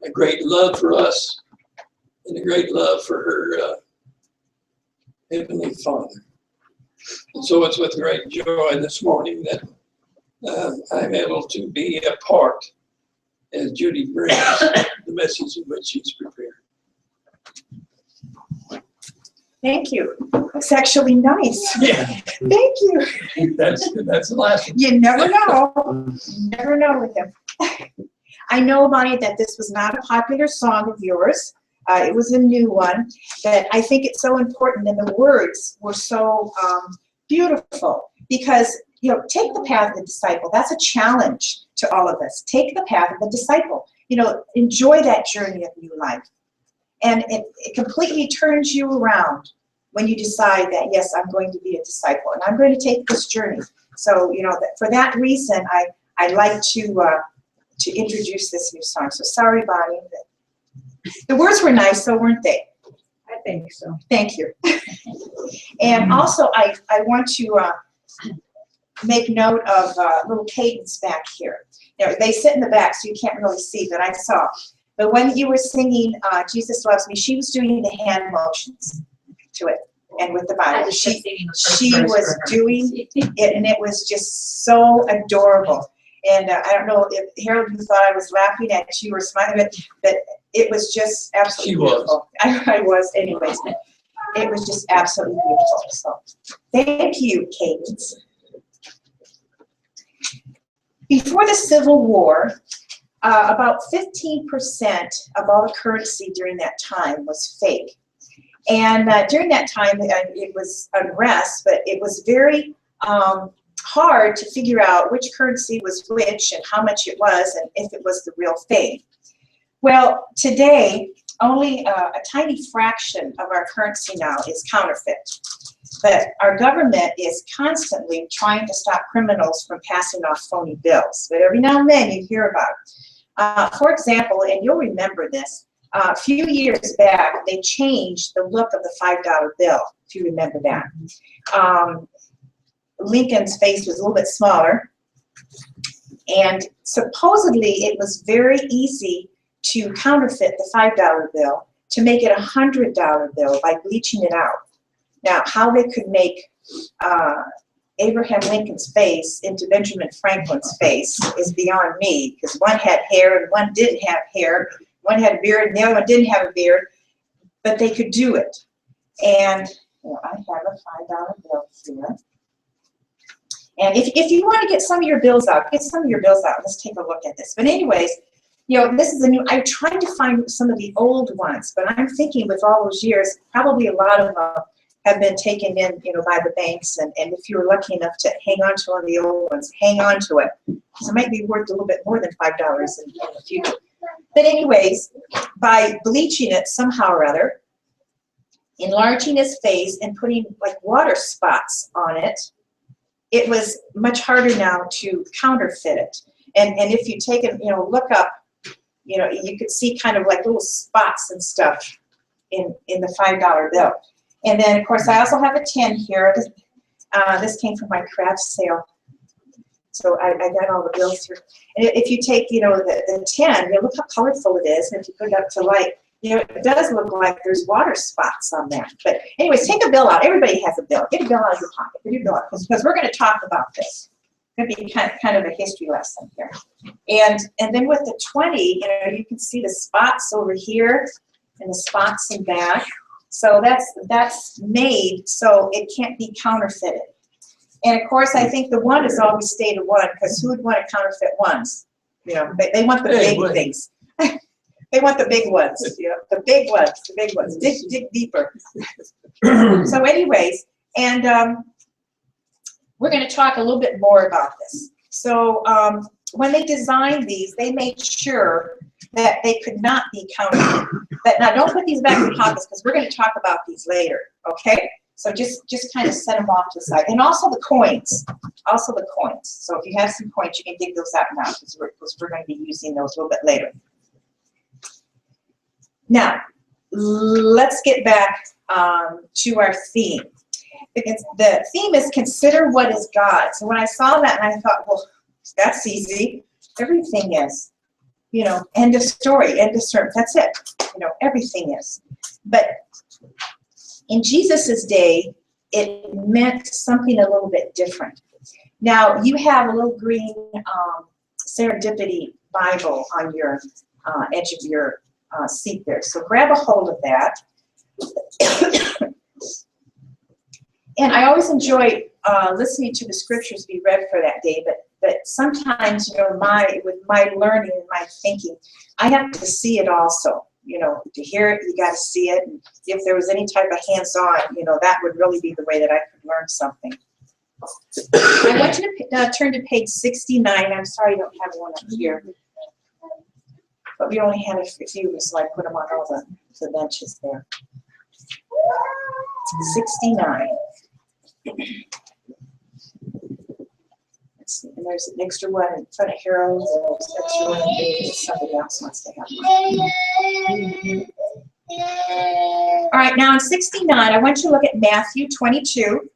a great love for us and a great love for her Heavenly Father. And so it's with great joy this morning that I'm able to be a part as Judy brings the message in which she's prepared. Thank you. That's actually nice. Yeah. Thank you. That's the last one. You never know. You never know with him. I know, Bonnie, that this was not a popular song of yours. It was a new one. But I think it's so important, and the words were so beautiful because, you know, take the path of the disciple. That's a challenge to all of us. Take the path of the disciple. You know, enjoy that journey of new life. And it completely turns you around when you decide that, yes, I'm going to be a disciple and I'm going to take this journey. So, you know, for that reason, I'd like to introduce this new song. So sorry, Bonnie. The words were nice, though, weren't they? I think so. Thank you. And also, I want to make note of little cadence back here. You know, they sit in the back, so you can't really see, but I saw. But when you were singing Jesus Loves Me, she was doing the hand motions to it and with the Bible. She was doing it, and it was just so adorable. And I don't know if Harold, you thought I was laughing at you or smiling, but it was just absolutely beautiful. I was anyways. It was just absolutely beautiful. So thank you, Cadence. Before the Civil War, about 15% of all the currency during that time was fake. And during that time, it was unrest, but it was very hard to figure out which currency was which and how much it was and if it was the real thing. Well, today, only a tiny fraction of our currency now is counterfeit. But our government is constantly trying to stop criminals from passing off phony bills. But every now and then you hear about it. For example, and you'll remember this, a few years back, they changed the look of the $5 bill, if you remember that. Lincoln's face was a little bit smaller, and supposedly it was very easy to counterfeit the $5 bill to make it a $100 bill by bleaching it out. Now, how they could make Abraham Lincoln's face into Benjamin Franklin's face is beyond me, because one had hair and one didn't have hair. One had a beard and the other one didn't have a beard, but they could do it. And you know, I have a $5 bill here. And if you want to get some of your bills out, get some of your bills out. Let's take a look at this. But anyways, you know, this is a new, I'm trying to find some of the old ones, but I'm thinking with all those years, probably a lot of them have been taken in, you know, by the banks. And if you were lucky enough to hang on to one of the old ones, hang on to it, because it might be worth a little bit more than $5 in the future. But anyways, by bleaching it somehow or other, enlarging his face and putting like water spots on it, it was much harder now to counterfeit it. And if you take it, you know, look up, you know, you could see kind of like little spots and stuff in the $5 bill. And then, of course, I also have a 10 here. This came from my craft sale. So I got all the bills here. And if you take, you know, the 10, you know, look how colorful it is. And if you put it up to light, you know, it does look like there's water spots on that. But anyways, take a bill out. Everybody has a bill. Get a bill out of your pocket. Get your bill out, because we're going to talk about this. It's going to be kind of a history lesson here. And then with the 20, you know, you can see the spots over here and the spots in back. So that's made so it can't be counterfeited. And of course, I think the 1 has always stayed a 1, because who would want to counterfeit 1s? You know, they want the big things. They want the big ones, you know, the big ones. Dig deeper. So anyways, and we're going to talk a little bit more about this. So when they designed these, they made sure that they could not be counterfeit. But now don't put these back in your pockets, because we're going to talk about these later, okay? So just kind of set them off to the side. And also the coins. So if you have some coins, you can dig those out now, because we're going to be using those a little bit later. Now, let's get back to our theme. Because the theme is consider what is God. So when I saw that, and I thought, well, that's easy. Everything is. you know, end of story, end of sermon. That's it. You know, everything is. But in Jesus's day, it meant something a little bit different. Now, you have a little green Serendipity Bible on your edge of your seat there. So grab a hold of that. And I always enjoy listening to the scriptures be read for that day, but sometimes, you know, with my learning and my thinking, I have to see it also. You know, to hear it, you got to see it. And if there was any type of hands-on, you know, that would really be the way that I could learn something. I want you to turn to page 69. I'm sorry I don't have one up here. But we only had a few, so I put them on all the benches there. 69. Let's see, and there's an extra one in front of Harold, and there's an extra one in case somebody else wants to have one. All right, now in 69, I want you to look at Matthew 22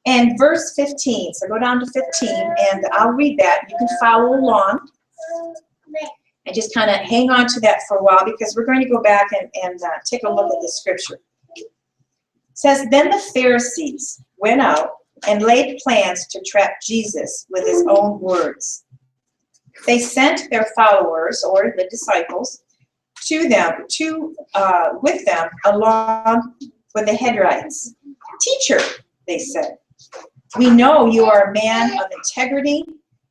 and verse 15. So go down to 15, and I'll read that. You can follow along. And just kind of hang on to that for a while, because we're going to go back and take a look at the scripture. It says, then the Pharisees went out and laid plans to trap Jesus with his own words. They sent their followers, or the disciples, with them along with the Hebrides. Teacher, they said, we know you are a man of integrity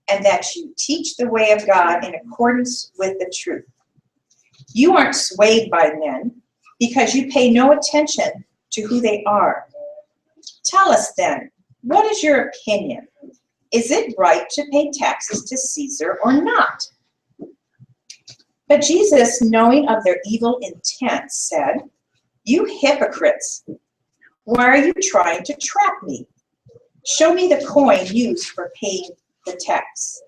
and that you teach the way of God in accordance with the truth. You aren't swayed by men because you pay no attention to who they are. Tell us then, what is your opinion? Is it right to pay taxes to Caesar or not? But Jesus, knowing of their evil intent, said, you hypocrites, why are you trying to trap me? Show me the coin used for paying the tax.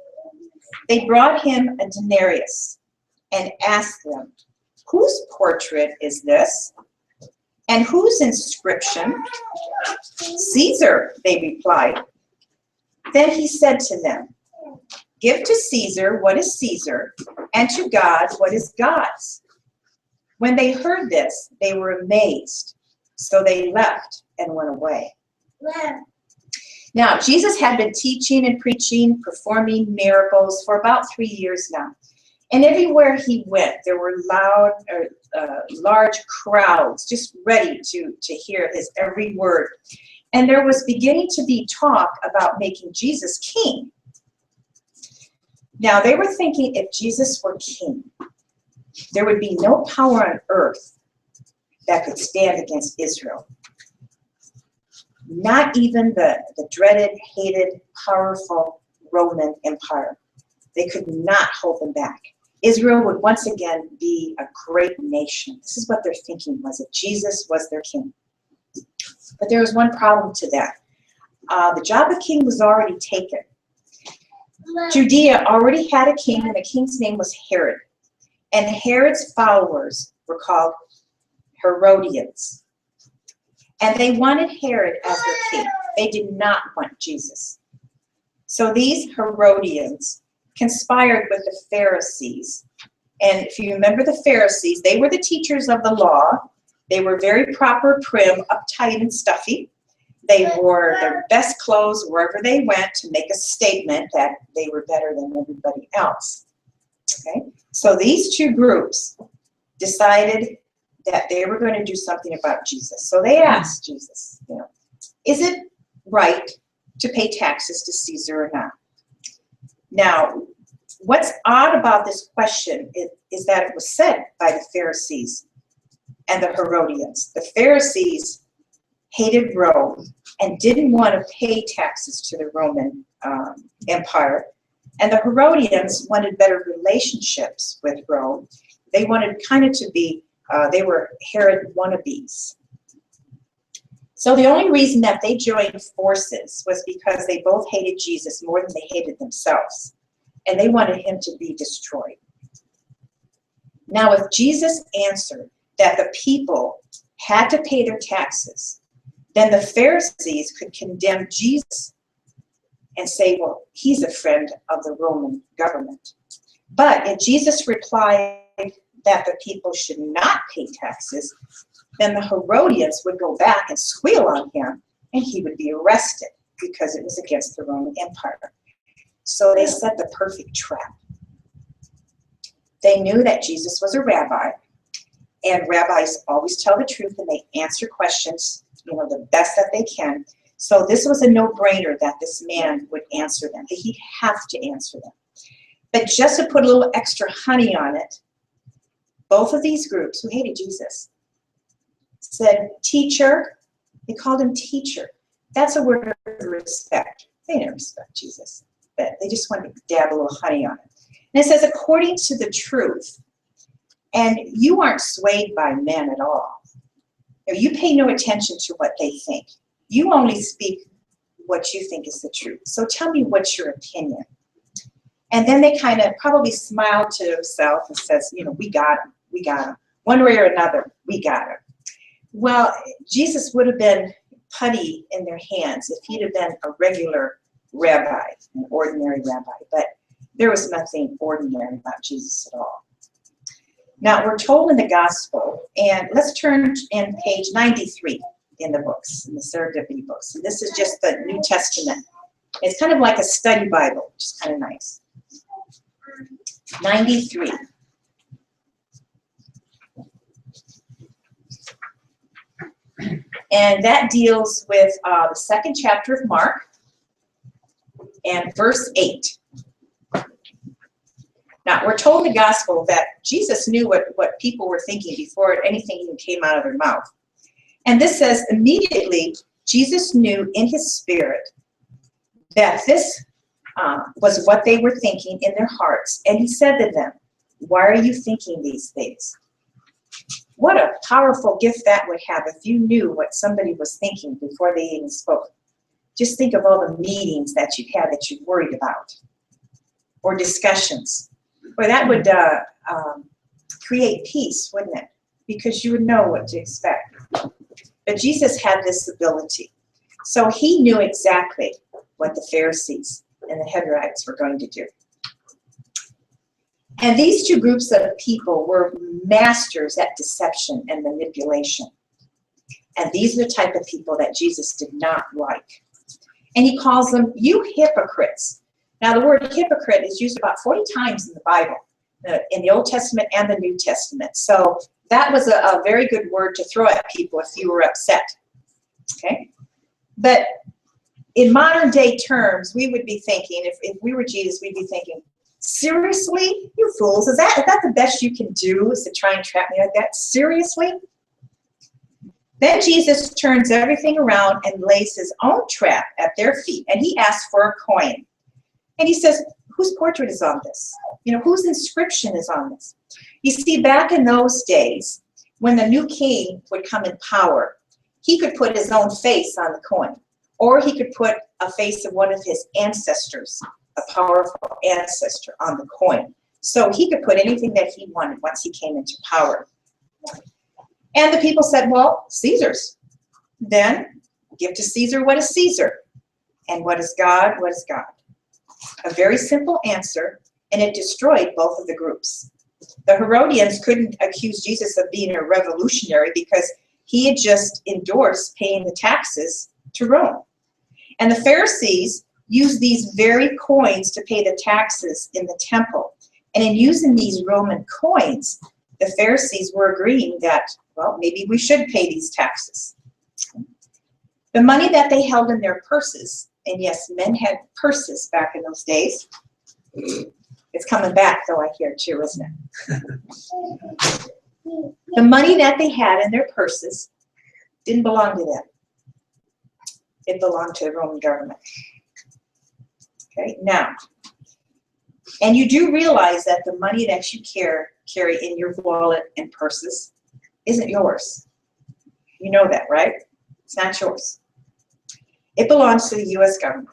They brought him a denarius and asked them, whose portrait is this? And whose inscription? Caesar, they replied. Then he said to them, give to Caesar what is Caesar, and to God what is God's. When they heard this, they were amazed. So they left and went away. Now, Jesus had been teaching and preaching, performing miracles for about 3 years now. And everywhere he went, there were large crowds just ready to hear his every word. And there was beginning to be talk about making Jesus king. Now, they were thinking if Jesus were king, there would be no power on earth that could stand against Israel. Not even the dreaded, hated, powerful Roman Empire. They could not hold them back. Israel would once again be a great nation. This is what their thinking was, that Jesus was their king. But there was one problem to that. The job of king was already taken. Judea already had a king, and the king's name was Herod. And Herod's followers were called Herodians. And they wanted Herod as their king. They did not want Jesus. So these Herodians conspired with the Pharisees. And if you remember the Pharisees, they were the teachers of the law. They were very proper, prim, uptight, and stuffy. They wore their best clothes wherever they went to make a statement that they were better than everybody else. Okay? So these two groups decided that they were going to do something about Jesus. So they asked Jesus, you know, is it right to pay taxes to Caesar or not? Now, what's odd about this question is that it was said by the Pharisees and the Herodians. The Pharisees hated Rome and didn't want to pay taxes to the Roman Empire. And the Herodians wanted better relationships with Rome. They wanted kind of to be, they were Herod wannabes. So the only reason that they joined forces was because they both hated Jesus more than they hated themselves. And they wanted him to be destroyed. Now, if Jesus answered that the people had to pay their taxes, then the Pharisees could condemn Jesus and say, well, he's a friend of the Roman government. But if Jesus replied that the people should not pay taxes, then the Herodians would go back and squeal on him, and he would be arrested because it was against the Roman Empire. So they set the perfect trap. They knew that Jesus was a rabbi, and rabbis always tell the truth and they answer questions, the best that they can. So this was a no-brainer that this man would answer them, that he'd have to answer them. But just to put a little extra honey on it, both of these groups who hated Jesus said, teacher. They called him teacher. That's a word of respect. They didn't respect Jesus, but they just wanted to dab a little honey on it. And it says, according to the truth. And you aren't swayed by men at all. You pay no attention to what they think. You only speak what you think is the truth. So tell me what's your opinion. And then they kind of probably smiled to themselves and says, we got him. We got him. One way or another, we got him. Well, Jesus would have been putty in their hands if he'd have been a regular rabbi, an ordinary rabbi. But there was nothing ordinary about Jesus at all. Now, we're told in the gospel, and let's turn in page 93 in the books, in the Serendipity books. And this is just the New Testament. It's kind of like a study Bible, which is kind of nice. 93. And that deals with the second chapter of Mark and verse 8. Now, we're told in the gospel that Jesus knew what people were thinking before anything even came out of their mouth. And this says, immediately, Jesus knew in his spirit that this was what they were thinking in their hearts. And he said to them, why are you thinking these things? What a powerful gift that would have if you knew what somebody was thinking before they even spoke. Just think of all the meetings that you've had that you worried about, or discussions. Well, that would create peace, wouldn't it? Because you would know what to expect. But Jesus had this ability. So he knew exactly what the Pharisees and the Hebrides were going to do. And these two groups of people were masters at deception and manipulation. And these are the type of people that Jesus did not like. And he calls them, you hypocrites. Now, the word hypocrite is used about 40 times in the Bible, in the Old Testament and the New Testament. So that was a very good word to throw at people if you were upset. Okay? But in modern day terms, we would be thinking, if we were Jesus, we'd be thinking, seriously, you fools, is that the best you can do, is to try and trap me like that? Seriously? Then Jesus turns everything around and lays his own trap at their feet, and he asks for a coin. And he says, whose portrait is on this? Whose inscription is on this? You see, back in those days, when the new king would come in power, he could put his own face on the coin, or he could put a face of one of his ancestors, a powerful ancestor, on the coin. So he could put anything that he wanted once he came into power. And the people said, well, Caesar's. Then give to Caesar what is Caesar, and what is God, what is God. A very simple answer, and it destroyed both of the groups. The Herodians couldn't accuse Jesus of being a revolutionary because he had just endorsed paying the taxes to Rome. And the Pharisees used these very coins to pay the taxes in the temple. And in using these Roman coins, the Pharisees were agreeing that, well, maybe we should pay these taxes. The money that they held in their purses, and yes, men had purses back in those days. It's coming back, though, I hear, too, isn't it? The money that they had in their purses didn't belong to them. It belonged to the Roman government. Okay, now, and you do realize that the money that you carry in your wallet and purses isn't yours. You know that, right? It's not yours. It belongs to the U.S. government.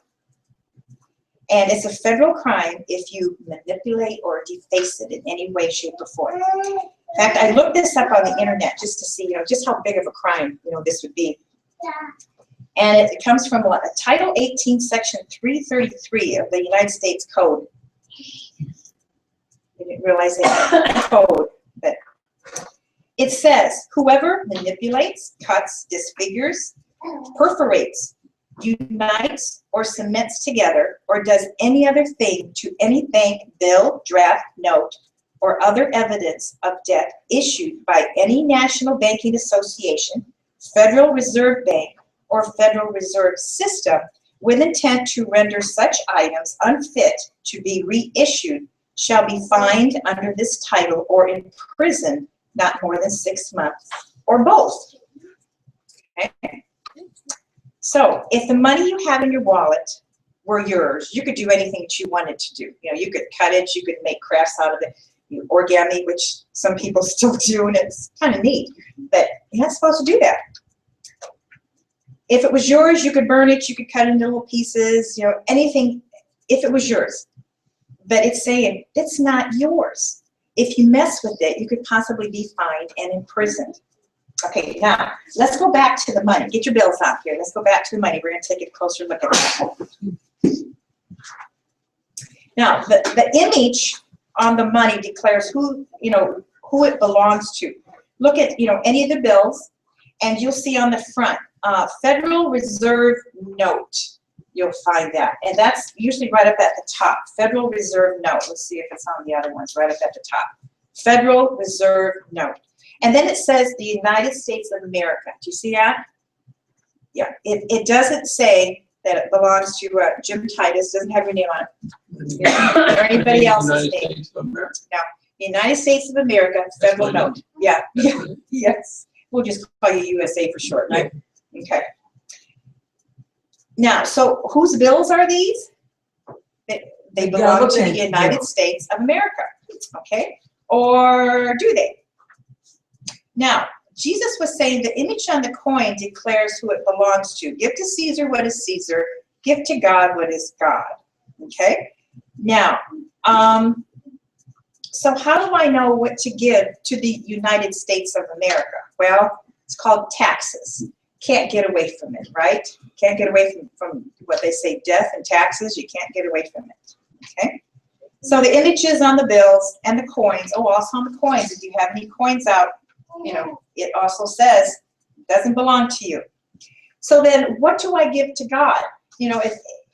And it's a federal crime if you manipulate or deface it in any way, shape, or form. In fact, I looked this up on the internet just to see, just how big of a crime, this would be. And it comes from Title 18, Section 333 of the United States Code. didn't realize they had a code, but it says, whoever manipulates, cuts, disfigures, perforates, unites, or cements together, or does any other thing to any bank, bill, draft, note, or other evidence of debt issued by any national banking association, Federal Reserve Bank, or Federal Reserve System with intent to render such items unfit to be reissued shall be fined under this title or imprisoned not more than 6 months, or both. Okay? So if the money you have in your wallet were yours, you could do anything that you wanted to do. You know, you could cut it, you could make crafts out of it, origami, which some people still do, and it's kind of neat, but you're not supposed to do that. If it was yours, you could burn it, you could cut it into little pieces, you know, anything, if it was yours. But it's saying it's not yours. If you mess with it, you could possibly be fined and imprisoned. Okay, now, let's go back to the money. Get your bills out here. Let's go back to the money. We're going to take a closer look at that. Now, the image on the money declares who, you know, who it belongs to. Look at, you know, any of the bills, and you'll see on the front, Federal Reserve Note. You'll find that. And that's usually right up at the top. Federal Reserve Note. Let's see if it's on the other ones, right up at the top. Federal Reserve Note. And then it says the United States of America. Do you see that? Yeah. It doesn't say that it belongs to Jim Titus. Doesn't have your name on it. Yeah. Or anybody else's name. No. The United States of America, Federal Note. Yeah. Yeah. Yes. We'll just call you USA for short, right? Okay. Now, so whose bills are these? They belong to the United States of America, okay? Or do they? Now, Jesus was saying the image on the coin declares who it belongs to. Give to Caesar what is Caesar. Give to God what is God, okay? Now, so how do I know what to give to the United States of America? Well, it's called taxes. Can't get away from it, right? Can't get away from what they say, death and taxes. You can't get away from it, okay? So the images on the bills and the coins, oh, also on the coins, if you have any coins out, you know, it also says it doesn't belong to you. So then what do I give to God? You know,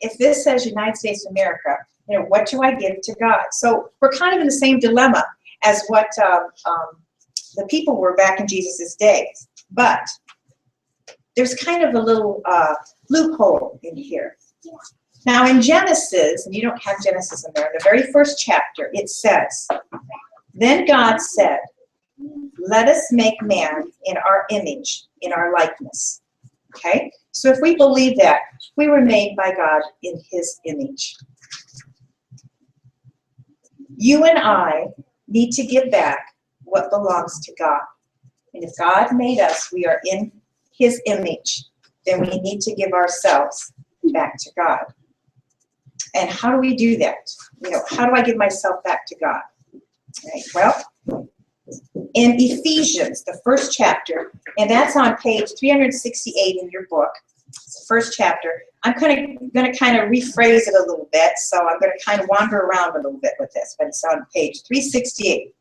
if this says United States of America, you know, what do I give to God? So we're kind of in the same dilemma as what the people were back in Jesus's days. But there's kind of a little loophole in here. Now in Genesis, and you don't have Genesis in there, in the very first chapter, it says, then God said, let us make man in our image, in our likeness. Okay? So if we believe that, we were made by God in his image. You and I need to give back what belongs to God. And if God made us, we are in his image, then we need to give ourselves back to God. And how do we do that? You know, how do I give myself back to God? Right. Well, in Ephesians, the first chapter, and that's on page 368 in your book, it's the first chapter. I'm going to kind of rephrase it a little bit, so I'm going to kind of wander around a little bit with this, but it's on page 368.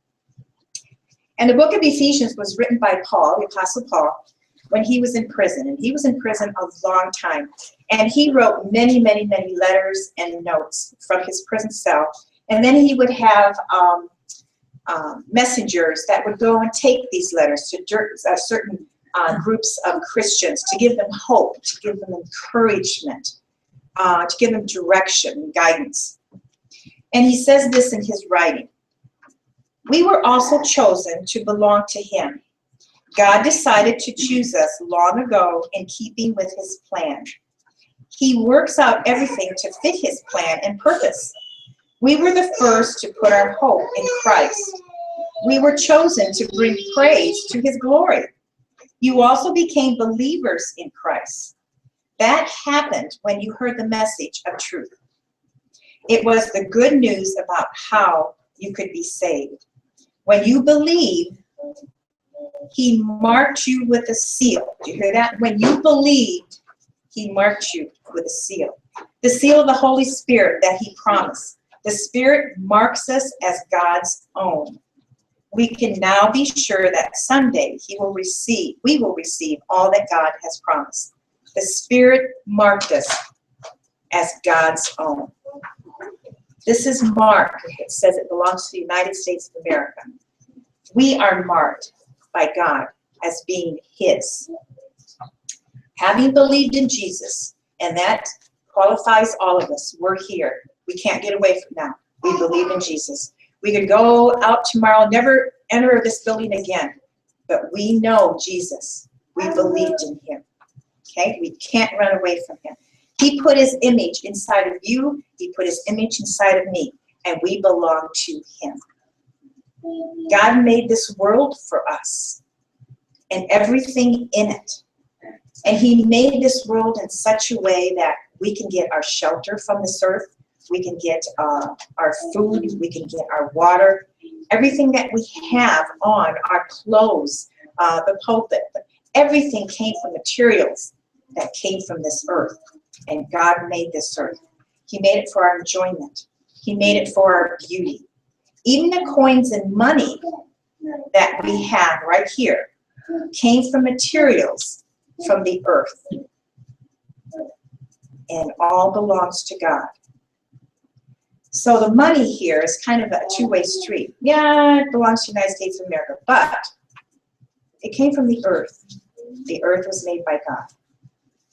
And the book of Ephesians was written by Paul, the Apostle Paul, when he was in prison. And he was in prison a long time. And he wrote many, many, many letters and notes from his prison cell. And then he would have messengers that would go and take these letters to certain groups of Christians to give them hope, to give them encouragement, to give them direction and guidance. And he says this in his writing. We were also chosen to belong to him. God decided to choose us long ago in keeping with his plan. He works out everything to fit his plan and purpose. We were the first to put our hope in Christ. We were chosen to bring praise to his glory. You also became believers in Christ. That happened when you heard the message of truth. It was the good news about how you could be saved. When you believed, he marked you with a seal. Do you hear that? When you believed, he marked you with a seal. The seal of the Holy Spirit that he promised. The Spirit marks us as God's own. We can now be sure that someday we will receive all that God has promised. The Spirit marked us as God's own. This is marked. It says it belongs to the United States of America. We are marked by God as being His. Having believed in Jesus, and that qualifies all of us. We're here. We can't get away from that. We believe in Jesus. We could go out tomorrow, never enter this building again, but we know Jesus. We believed in Him. Okay? We can't run away from Him. He put His image inside of you. He put His image inside of me, and we belong to Him. God made this world for us and everything in it. And He made this world in such a way that we can get our shelter from this earth. We can get our food. We can get our water. Everything that we have on, our clothes, the pulpit, everything came from materials that came from this earth. And God made this earth. He made it for our enjoyment. He made it for our beauty. Even the coins and money that we have right here came from materials from the earth. And all belongs to God. So the money here is kind of a two-way street. Yeah, it belongs to the United States of America, but it came from the earth. The earth was made by God.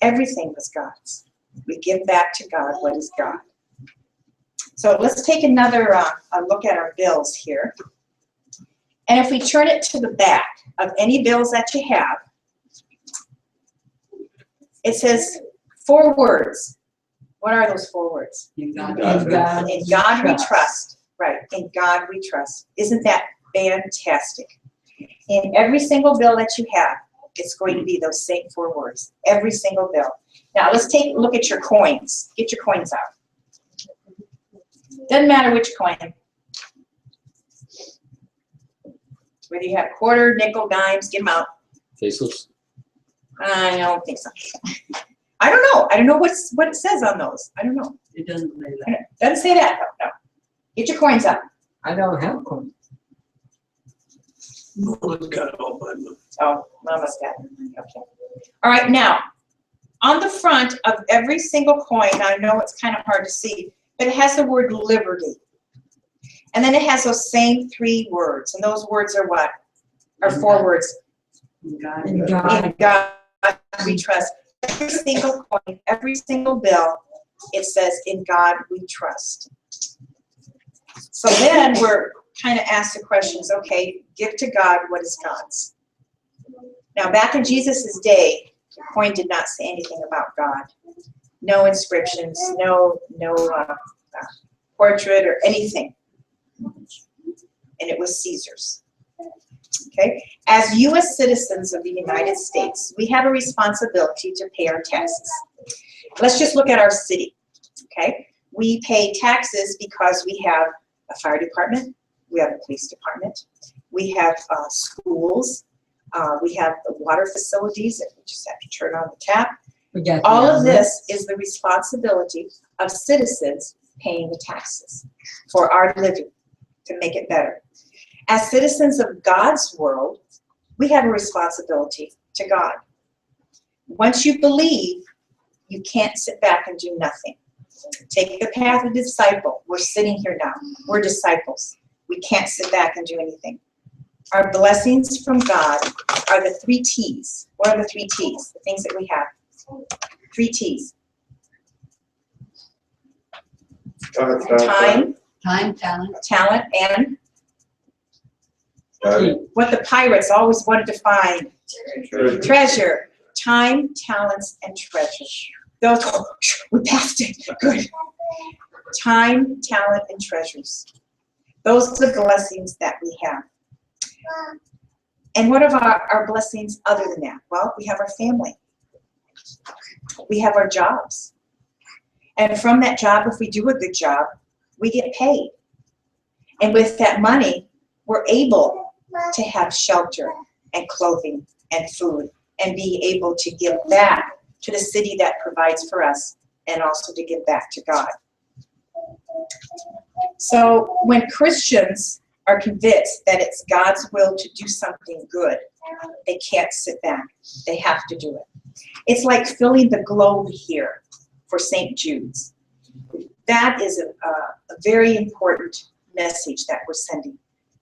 Everything was God's. We give back to God what is God. So let's take another a look at our bills here. And if we turn it to the back of any bills that you have, it says 4 words. What are those 4 words? In God we trust. Right, in God we trust. Isn't that fantastic? In every single bill that you have, it's going to be those same 4 words. Every single bill. Now let's take a look at your coins. Get your coins out. Doesn't matter which coin. Whether you have quarter, nickel, dimes, get them out. Faceless? I don't think so. I don't know. I don't know what it says on those. I don't know. It doesn't say that. Doesn't say that though. No. Get your coins out. I don't have coins. Mama's got it all by them. Oh, Mama's got it. Okay. All right, now, on the front of every single coin, I know it's kind of hard to see, but it has the word liberty. And then it has those same 3 words. And those words are what? Are 4 words. In God. In God we trust. Every single coin, every single bill, it says, in God we trust. So then we're kind of asked the questions, okay, give to God what is God's. Now, back in Jesus' day, the coin did not say anything about God. No inscriptions, no portrait or anything. And it was Caesar's. Okay? As U.S. citizens of the United States, we have a responsibility to pay our taxes. Let's just look at our city. Okay? We pay taxes because we have a fire department, we have a police department, we have schools, we have the water facilities that we just have to turn on the tap. All of this is the responsibility of citizens paying the taxes for our living to make it better. As citizens of God's world, we have a responsibility to God. Once you believe, you can't sit back and do nothing. Take the path of the disciple. We're sitting here now. We're disciples. We can't sit back and do anything. Our blessings from God are the 3 T's. What are the 3 T's? The things that we have. 3 T's. Time, talent, and what the pirates always wanted to find. Treasure. Time, talents, and treasure. Those, we passed it. Good. Time, talent, and treasures. Those are the blessings that we have. And what are our blessings other than that? Well, we have our family. We have our jobs. And from that job, if we do a good job, we get paid. And with that money, we're able to have shelter and clothing and food and be able to give back to the city that provides for us and also to give back to God. So when Christians are convinced that it's God's will to do something good, they can't sit back. They have to do it. It's like filling the globe here for St. Jude's. That is a very important message that we're sending,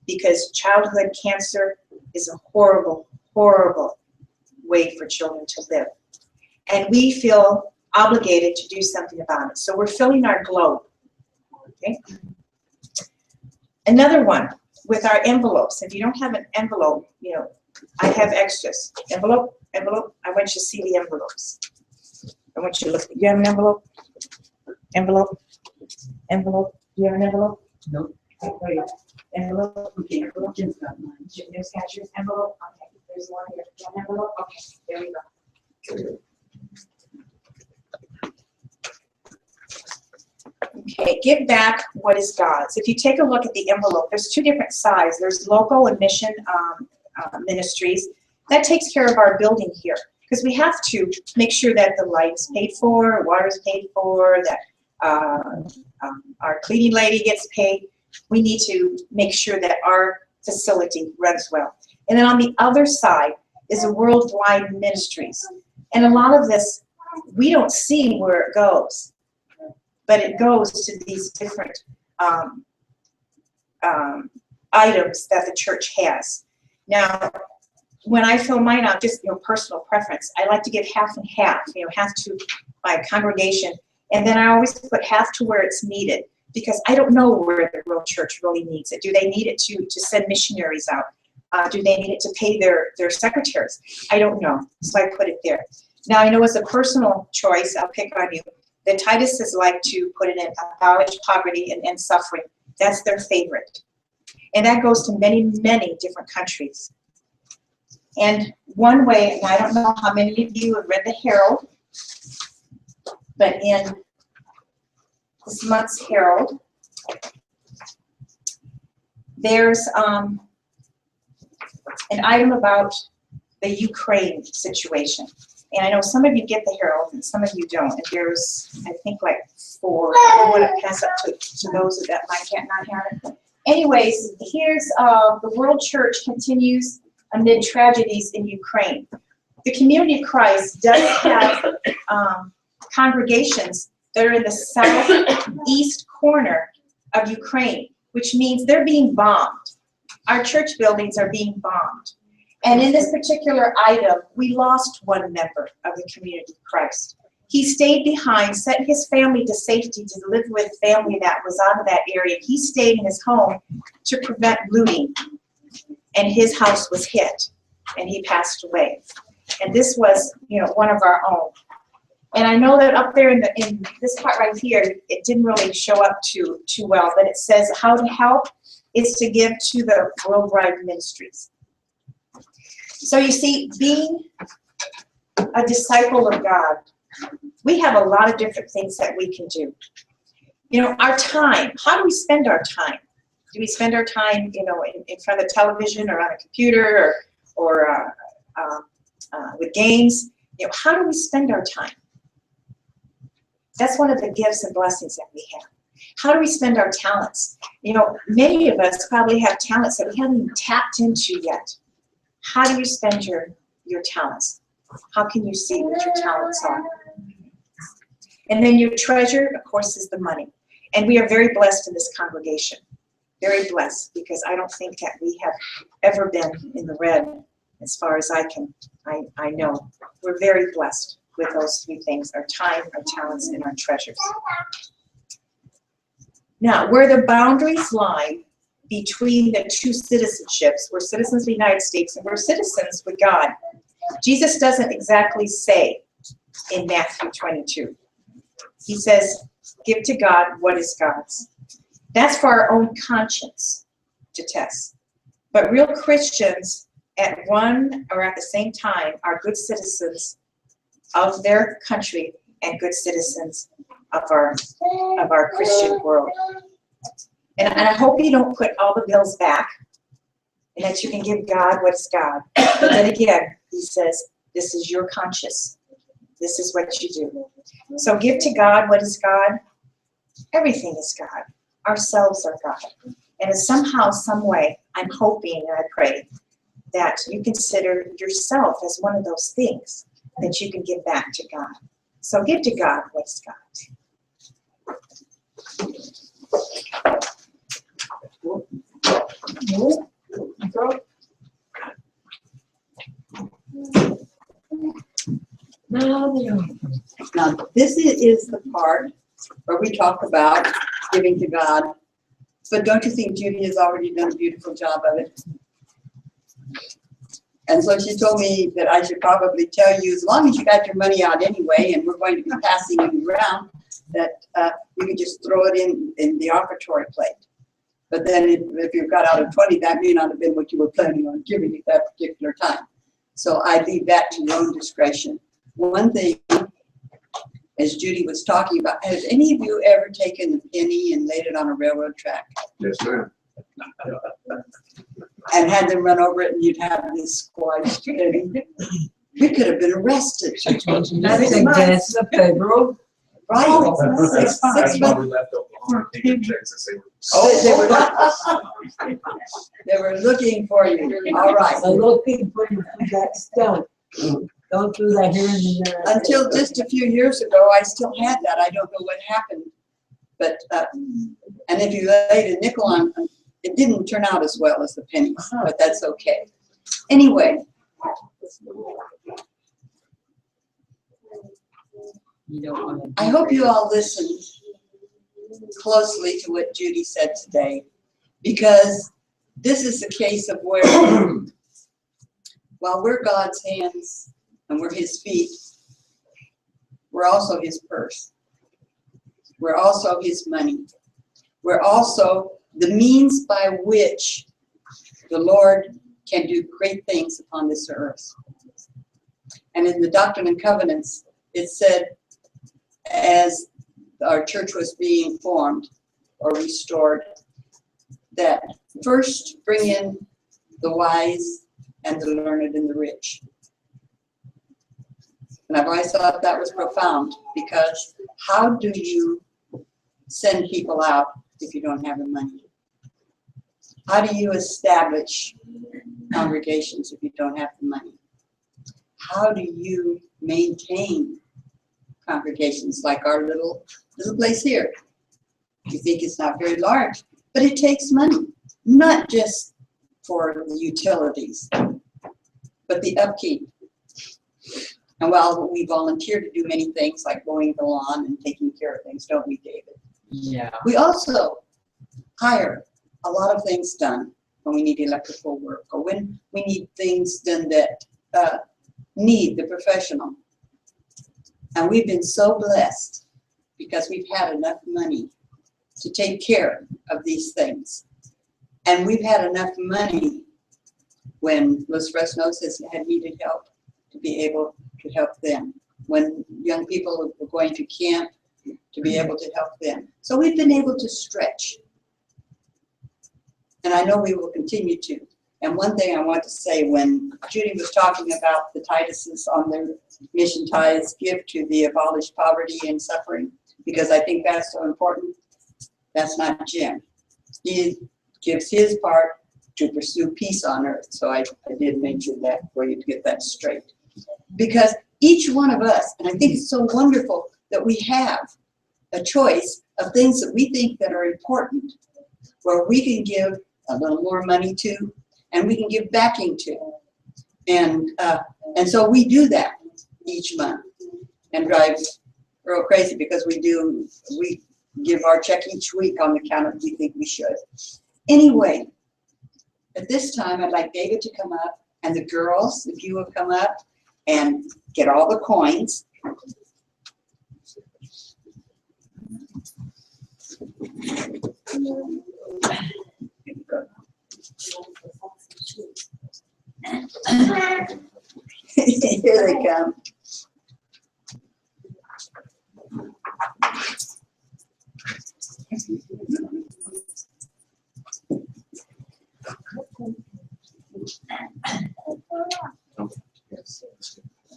because childhood cancer is a horrible, horrible way for children to live. And we feel obligated to do something about it. So we're filling our globe. Okay? Another one with our envelopes. If you don't have an envelope, I have extras. Envelope, envelope. I want you to see the envelopes. I want you to look. You have an envelope? Envelope? Envelope? Do you have an envelope? Nope. Okay, there you go. Envelope? Okay, Jim's got mine. There's got your envelope. Okay, there's one here. Do you have an envelope? Okay, there we go. Okay, give back what is God's. If you take a look at the envelope, there's two different sides. There's local and mission ministries. That takes care of our building here, because we have to make sure that the light is paid for, water is paid for, that our cleaning lady gets paid. We need to make sure that our facility runs well. And then on the other side is a worldwide ministries. And a lot of this, we don't see where it goes, but it goes to these different items that the church has. Now, when I fill mine out, just personal preference, I like to give half and half, half to my congregation, and then I always put half to where it's needed, because I don't know where the real church really needs it. Do they need it to send missionaries out? Do they need it to pay their secretaries? I don't know, so I put it there. Now, I know as a personal choice, I'll pick on you. The Tituses like to put it in abolish poverty and end suffering. That's their favorite. And that goes to many, many different countries. And one way, and I don't know how many of you have read the Herald, but in this month's Herald, there's an item about the Ukraine situation. And I know some of you get the Herald and some of you don't. And there's, I think, like 4. I want to pass up to those that might not have it. Anyways, here's the World Church continues amid tragedies in Ukraine. The Community of Christ does have congregations that are in the southeast corner of Ukraine, which means they're being bombed. Our church buildings are being bombed. And in this particular item, we lost one member of the Community of Christ. He stayed behind, sent his family to safety to live with family that was out of that area. He stayed in his home to prevent looting, and his house was hit, and he passed away. And this was, one of our own. And I know that up there in this part right here, it didn't really show up too well, but it says how to help is to give to the worldwide ministries. So you see, being a disciple of God, we have a lot of different things that we can do. Our time, how do we spend our time? Do we spend our time, in front of the television or on a computer or with games? How do we spend our time? That's one of the gifts and blessings that we have. How do we spend our talents? Many of us probably have talents that we haven't even tapped into yet. How do you spend your talents? How can you see what your talents are? And then your treasure, of course, is the money. And we are very blessed in this congregation. Very blessed, because I don't think that we have ever been in the red as far as I know. We're very blessed with those 3 things: our time, our talents, and our treasures. Now, where the boundaries lie between the 2 citizenships, we're citizens of the United States and we're citizens with God. Jesus doesn't exactly say in Matthew 22. He says, give to God what is God's. That's for our own conscience to test. But real Christians at one or at the same time are good citizens of their country and good citizens of our Christian world. And I hope you don't put all the bills back, and that you can give God what is God. But then again, he says, this is your conscience. This is what you do. So give to God what is God. Everything is God. ourselves are God. And somehow, some way, I'm hoping and I pray that you consider yourself as one of those things that you can give back to God. So give to God what's got. Now, this is the part where we talk about giving to God. But don't you think Judy has already done a beautiful job of it? And so she told me that I should probably tell you, as long as you got your money out anyway, and we're going to be passing it around, that you can just throw it in the offertory plate. But then if you've got out a 20, that may not have been what you were planning on giving at that particular time. So I leave that to your own discretion. One thing, as Judy was talking about, has any of you ever taken a penny and laid it on a railroad track? Yes, ma'am. And had them run over it and you'd have this squashed penny? We could have been arrested. 6 months in That's jail. against the federal. Right. That's Six why months. we left Oklahoma and came to Texas. They were looking for you. All right. So looking for you for that stunt. Don't do that here in the United Until just a few years ago, I still had that. I don't know what happened. But, and if you laid a nickel on, it didn't turn out as well as the pennies, but that's okay. Anyway, You don't want to. I hope you all listened closely to what Judy said today, because this is a case of where, while we're God's hands and we're His feet, we're also His purse. We're also His money. We're also the means by which the Lord can do great things upon this earth. And in the Doctrine and Covenants, it said, as our church was being formed or restored, that first bring in the wise and the learned and the rich. And I've always thought that was profound, because how do you send people out if you don't have the money? How do you establish congregations if you don't have the money? How do you maintain congregations like our little place here? You think it's not very large, but it takes money, not just for the utilities, but the upkeep. And while we volunteer to do many things like mowing the lawn and taking care of things, don't we, David? Yeah. We also hire a lot of things done when we need electrical work, or when we need things done that need the professional. And we've been so blessed because we've had enough money to take care of these things. And we've had enough money when Los Fresnos has had needed help to be able to help them. When young people were going to camp, to be able to help them. So we've been able to stretch. And I know we will continue to. And one thing I want to say, when Judy was talking about the Tituses on their Mission Ties give to the abolished poverty and suffering, because I think that's so important, that's not Jim. He gives his part to pursue peace on earth. So I did mention that for you to get that straight. Because each one of us, and I think it's so wonderful that we have a choice of things that we think that are important, where we can give a little more money to, and we can give backing to. And so we do that each month, and drive real crazy because we give our check each week on the count of we think we should. Anyway, at this time, I'd like David to come up, and the girls, if you will come up and get all the coins. Here they come.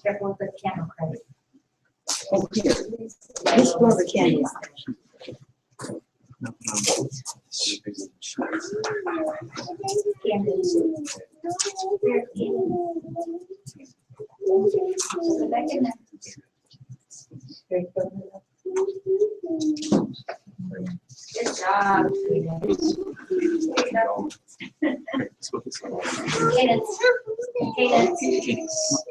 Careful with the camera, Craig. Oh, here. Let's blow the candles. Here, put it back in there. Good job. Cadence. Cadence.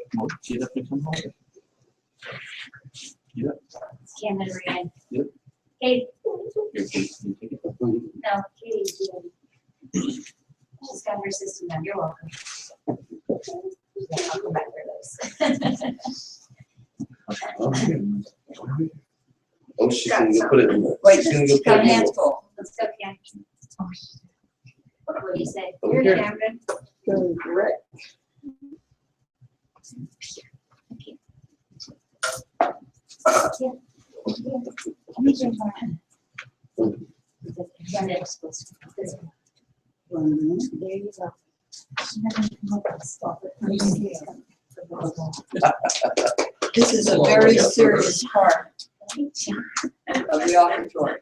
Camden Ryan. Yep. Kate. No, Katie. She's got her system now. You're welcome. Yeah, I'll go back for those. Oh, she's gonna go put it in the. Wait, she's gonna go she's put got it in hands the- full. Let's go, Cam. What do you say? Over here. Camden. Run it. This one. There you go. This is a very serious part of the offertory.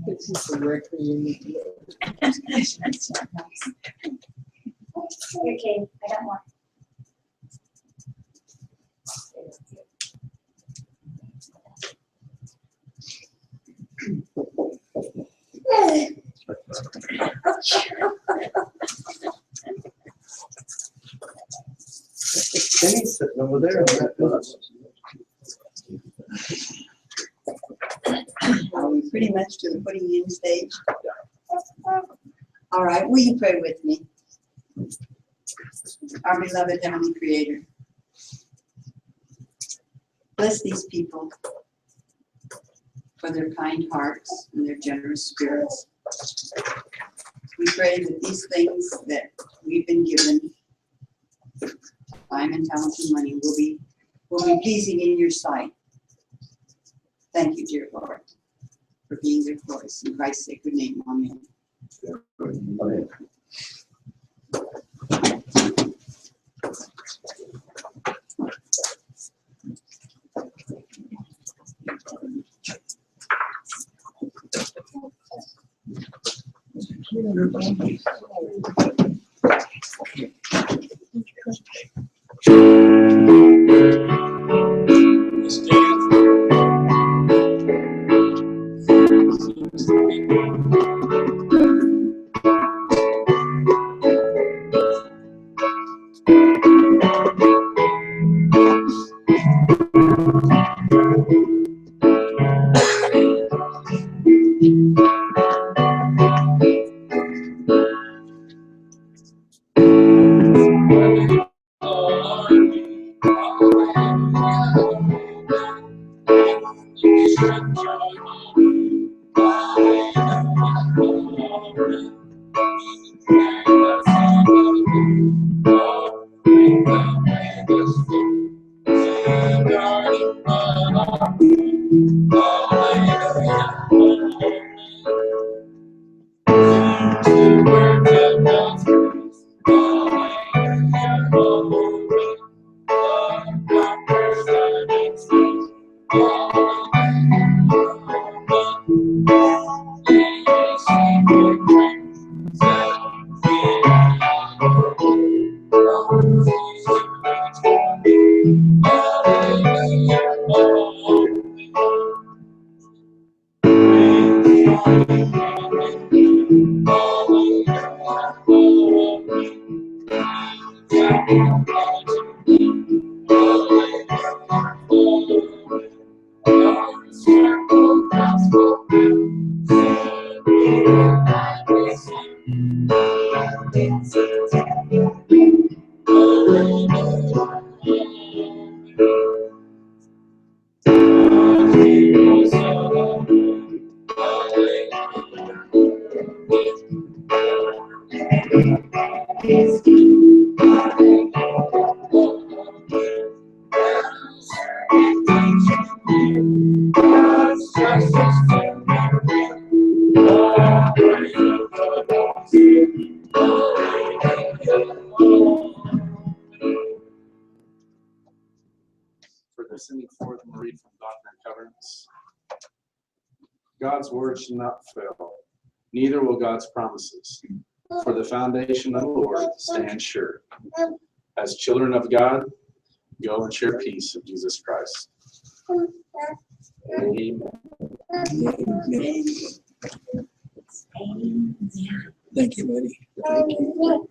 This is the record you need to know. Here, Kate, I got more. Jenny's sitting over there in that bus. Are we pretty much to the putting in stage? All right, will you pray with me? Our beloved Heavenly Creator, bless these people for their kind hearts and their generous spirits. We pray that these things that we've been given, time and talent and money, will be pleasing in your sight. Thank you, dear Lord, for being there for us. In Christ's sacred name, amen. Amen. For the sending forth and read from Doctrine and Covenants. God's word shall not fail, neither will God's promises. For the foundation of the Lord stands sure. As children of God, go and share peace of Jesus Christ. Amen. Thank you, buddy. Thank you.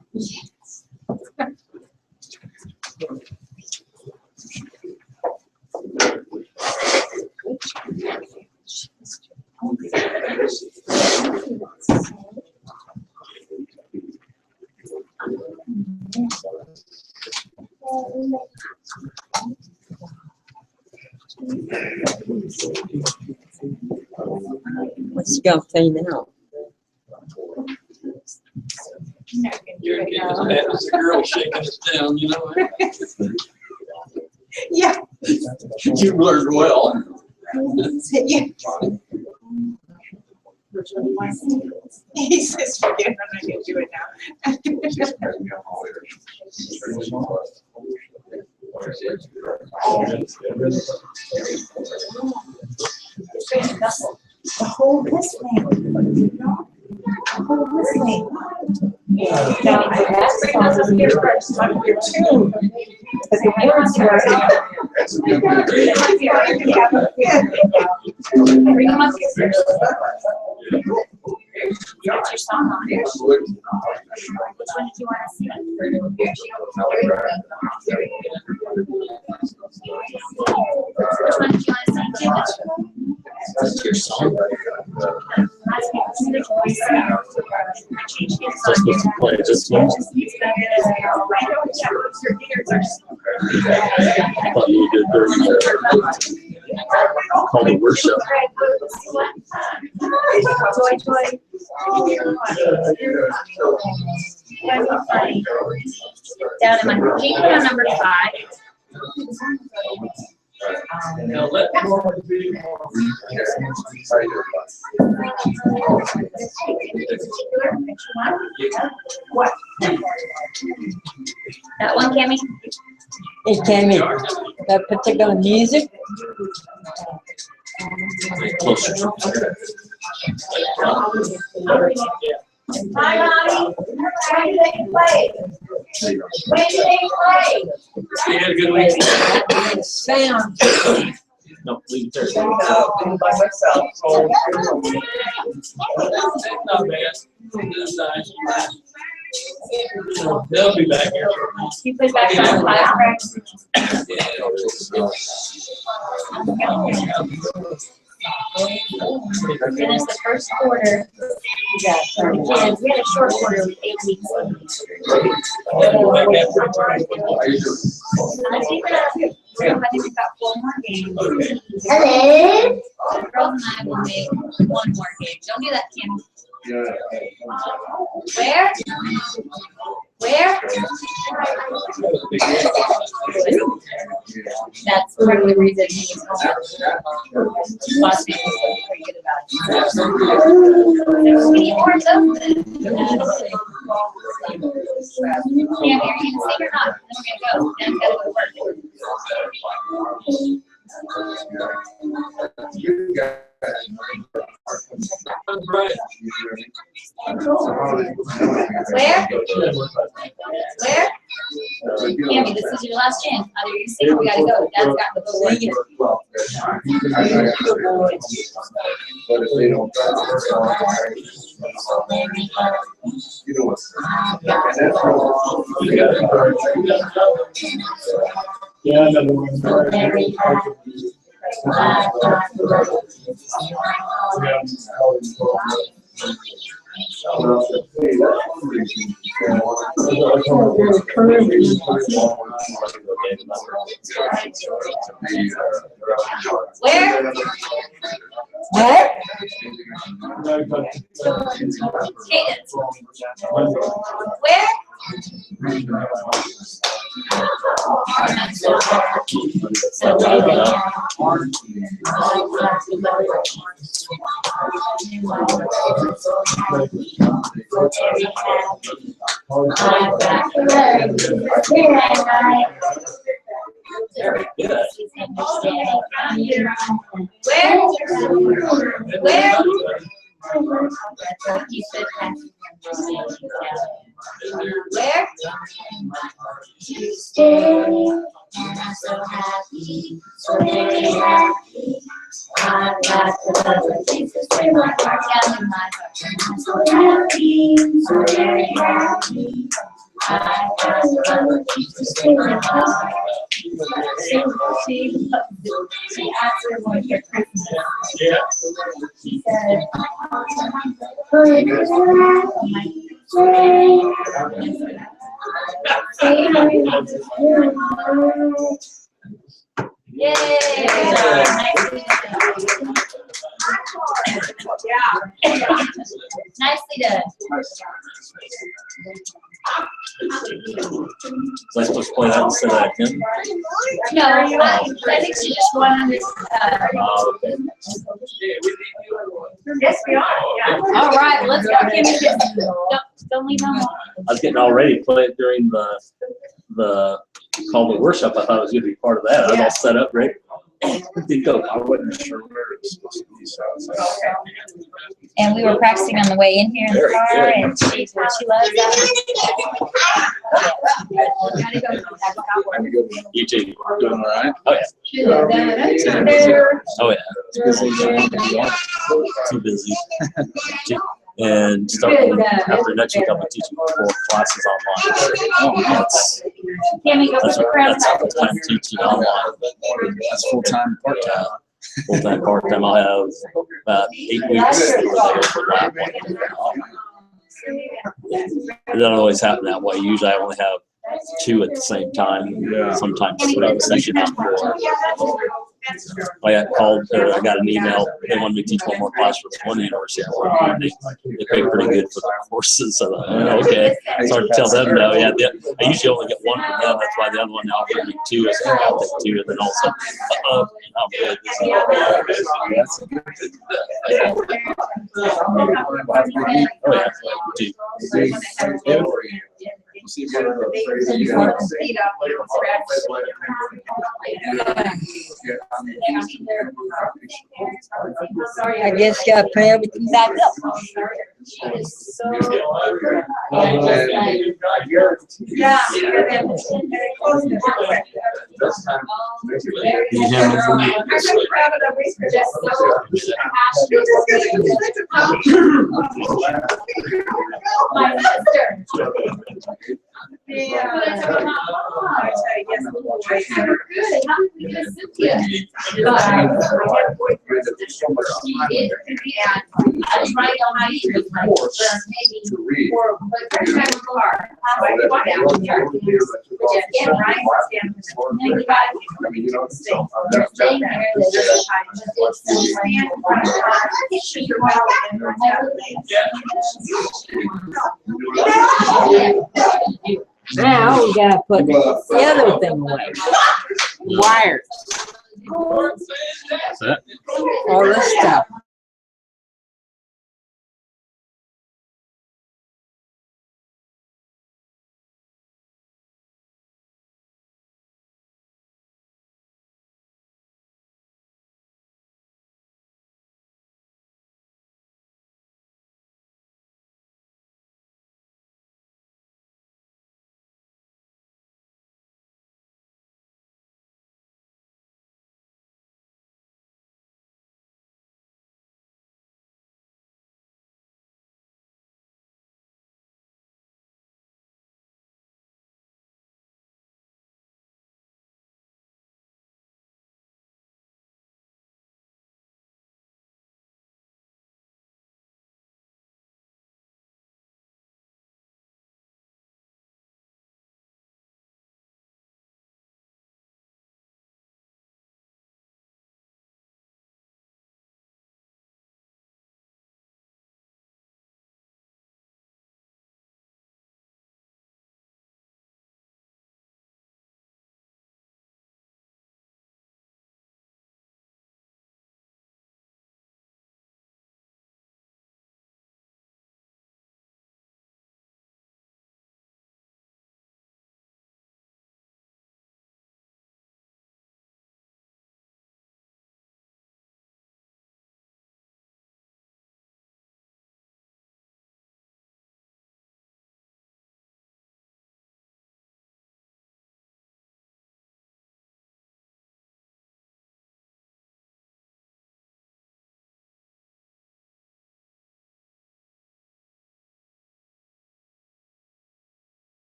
What's she gonna say now? You're getting as bad as the girl shaking us down, you know. Yeah. You learned well. Yeah. He says, forget it, I'm not gonna do it now. The whole this way. The whole this way. Now, I asked him to here first, I'm here too. But the words were. Bring them up here first. Got your song on it. Which one did you want to sing? Which one did you want to sing? That's your song. Just supposed to play just once. I thought you did called it worship. Down in my, can you put on number 5? Now let What? That one, Cammy? Hey, Tammy, that particular music? closer. Hi, Mommy. Where do they play? Where do they play? You had a good week. Sound. No, leave it there. By myself, so. Not bad. That's nice. They'll be back here. You put back on 5, correct? Finish the first quarter. Kids, we had a short quarter with 8 weeks. I think we've got 4 more games. Hello. The girls and I will make 1 more game. Don't do that, Kim. Where? Where? That's part of the reason he was home. Last name was pretty good about it. We need more of those then. Yeah, are you gonna sing or not? Then we're gonna go. Then gotta go to work. Right. Where? Where? Cammy, this is your last chance. Either you sing or we gotta go. Dad's got to go work. But if they don't. You know what's. Yeah, another one. Where? What? Cadence. Where? Very good. Where? You said where? Tuesday, and I'm so happy, so very happy. I've got the other things to say my heart down in my heart. I'm so happy, so very happy. I've got the other things to say my heart. She asked her one of your Christmas. Yeah. She said, "Good." Yay! Nicely done. Was I supposed to play that instead of that, Kim? No, I think she just wanted Okay. Yes, we are, yeah. all right, let's go, Kimmy. Don't leave no more. I was getting all ready to play it during the call to worship. I thought it was going to be part of that. I was all set up, right? Didn't go. I wasn't sure where it was supposed to be, so I was like, And we were practicing on the way in here in the Very car, good. and she loves that. Gotta go. You too. doing all right? Oh yeah. There. Oh yeah. Too busy. And starting after next week, I'll be teaching 4 classes online. Oh, man. That's Kimmy, go put your crown back. full-time teaching online. That's full-time, part-time. Full-time, part-time. I'll have about 8 weeks where they overlap. It doesn't always happen that way. Usually I only have 2 at the same time. Yeah. Sometimes split the session out 4. I got called, or I got an email. They wanted me to teach one more class for one university. They pay pretty good for the courses. So okay, it's hard to tell them no. Yeah, I usually only get 1 from them. That's why the other one now offered me 2. I said I'll take 2, and then also, I'm good. That's a good Oh yeah, 2. See if you got I guess you gotta put everything back up. My sister. Yeah. Good. How did we get Cynthia? She is. I was right on my ears, like, maybe 4, but first time in the car. Now we gotta put the other thing away. Wires. All this stuff.